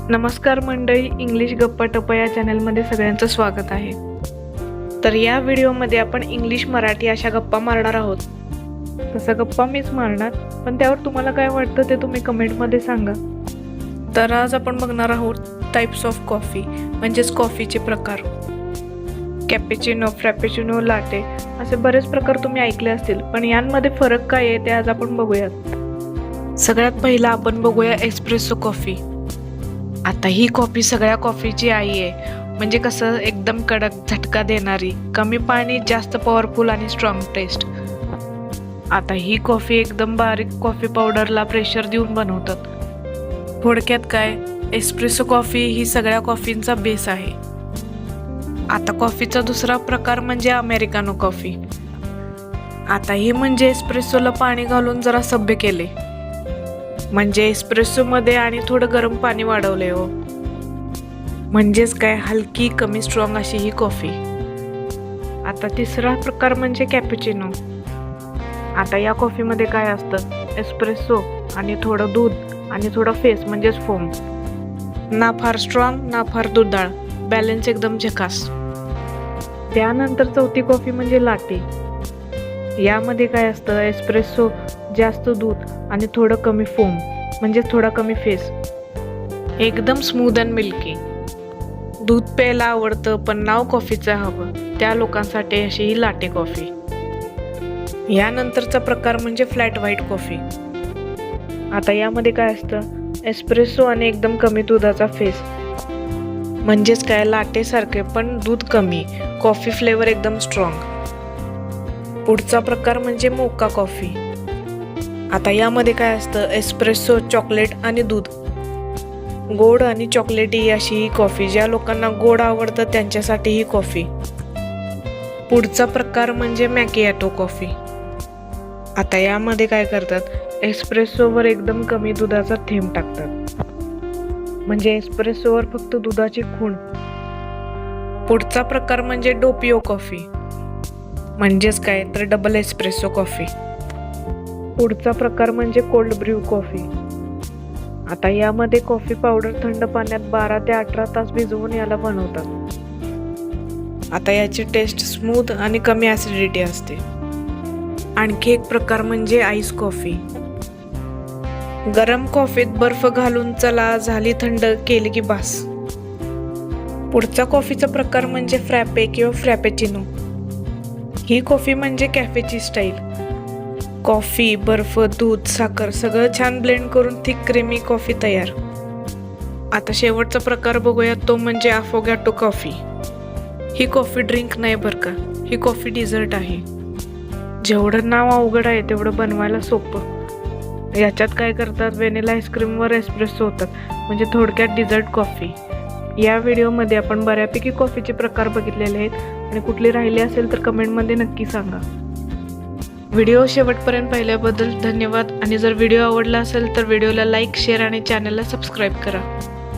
नमस्कार मंडळी, इंग्लिश गप्पा टप्पा या चॅनलमध्ये सगळ्यांचं स्वागत आहे. तर या व्हिडिओमध्ये आपण इंग्लिश मराठी अशा गप्पा मारणार आहोत. तसा गप्पा मीच मारणार, पण त्यावर तुम्हाला काय वाटतं ते तुम्ही कमेंटमध्ये सांगा. तर आज आपण बघणार आहोत टाइप्स ऑफ कॉफी, म्हणजेच कॉफीचे प्रकार. कॅपेचिनो, फ्रॅपेचिनो, लाटे असे बरेच प्रकार तुम्ही ऐकले असतील, पण यांमध्ये फरक काय आहे ते आज आपण बघूयात. सगळ्यात पहिला आपण बघूया एस्प्रेसो कॉफी. आता ही कॉफी सगळ्या कॉफीची आई आहे. म्हणजे कसं, एकदम कडक, झटका देणारी, कमी पाणी, जास्त पॉवरफुल आणि स्ट्रॉंग टेस्ट. आता ही कॉफी एकदम बारीक कॉफी पावडरला प्रेशर देऊन बनवतात. थोडक्यात काय, एस्प्रेसो कॉफी ही सगळ्या कॉफींचा बेस आहे. आता कॉफीचा दुसरा प्रकार म्हणजे अमेरिकानो कॉफी. आता ही म्हणजे एस्प्रेसोला पाणी घालून जरा सभ्य केले, म्हणजे एस्प्रेसो मध्ये आणि थोडं गरम पाणी वाढवले हो. म्हणजेच काय, हलकी, कमी स्ट्रॉंग अशी ही कॉफी. आता तिसरा प्रकार म्हणजे कॅपुचिनो. आता या कॉफीमध्ये काय असतं, एस्प्रेसो आणि थोडं दूध आणि थोडं फेस म्हणजेच फोम. ना फार स्ट्रॉंग ना फार दुधाळ, बॅलन्स एकदम झकास. त्यानंतर चौथी कॉफी म्हणजे लाटे. यामध्ये काय असतं, एस्प्रेसो, जास्त दूध आणि थोडं कमी फोम म्हणजे थोडा कमी फेस. एकदम स्मूथ अँड मिल्की. दूध प्यायला आवडतं पण नाव कॉफीचं हवं, त्या लोकांसाठी अशी ही लाटे कॉफी. यानंतरचा प्रकार म्हणजे फ्लॅट व्हाईट कॉफी. आता यामध्ये काय असतं, एस्प्रेसो आणि एकदम कमी दुधाचा फेस. म्हणजेच काय, लाटे सारखे पण दूध कमी, कॉफी फ्लेवर एकदम स्ट्रॉंग. पुढचा प्रकार म्हणजे मोका कॉफी. आता यामध्ये काय असतं, एस्प्रेसो, चॉकलेट आणि दूध. गोड आणि चॉकलेटी अशी ही कॉफी. ज्या लोकांना गोड आवडतं त्यांच्यासाठी ही कॉफी. पुढचा प्रकार म्हणजे मॅकियाटो कॉफी. आता यामध्ये काय करतात, एस्प्रेसोवर एकदम कमी दुधाचा थेंब टाकतात, म्हणजे एस्प्रेसोवर फक्त दुधाची खूण. पुढचा प्रकार म्हणजे डोपिओ कॉफी. म्हणजेच काय तर डबल एस्प्रेसो कॉफी. पुढचा प्रकार म्हणजे कोल्ड ब्र्यू कॉफी. आता यामध्ये कॉफी पावडर थंड पाण्यात 12 ते 18 तास भिजवून याला बनवतात. आता याची टेस्ट स्मूथ आणि कमी ॲसिडिटी असते. आणखी एक प्रकार म्हणजे आईस कॉफी. गरम कॉफीत बर्फ घालून चला झाली थंड, केली की बास. पुढचा कॉफीचा प्रकार म्हणजे फ्रॅपे किंवा फ्रॅपेचिनो. ही कॉफी म्हणजे कॅफेची स्टाईल. कॉफी, बर्फ, दूध, साखर सगळं छान ब्लेंड करून थिक क्रीमी कॉफी तयार. आता शेवटचा प्रकार बघूया, तो म्हणजे अफोगॅटो कॉफी. ही कॉफी ड्रिंक नाही बरं का, ही कॉफी डिझर्ट आहे. जेवढं नाव अवघड आहे तेवढं बनवायला सोपं. याच्यात काय करतात, व्हॅनिला आईस्क्रीमवर एस्प्रेसो होतात, म्हणजे थोडक्यात डिझर्ट कॉफी. या व्हिडिओमध्ये आपण बऱ्यापैकी कॉफीचे प्रकार बघितलेले आहेत, आणि कुठली राहिली असेल तर कमेंटमध्ये नक्की सांगा. व्हिडिओ शेवटपर्यंत पाहिल्याबद्दल धन्यवाद. आणि जर व्हिडिओ आवडला असेल तर व्हिडिओला लाईक, शेअर आणि चॅनलला सबस्क्राईब करा.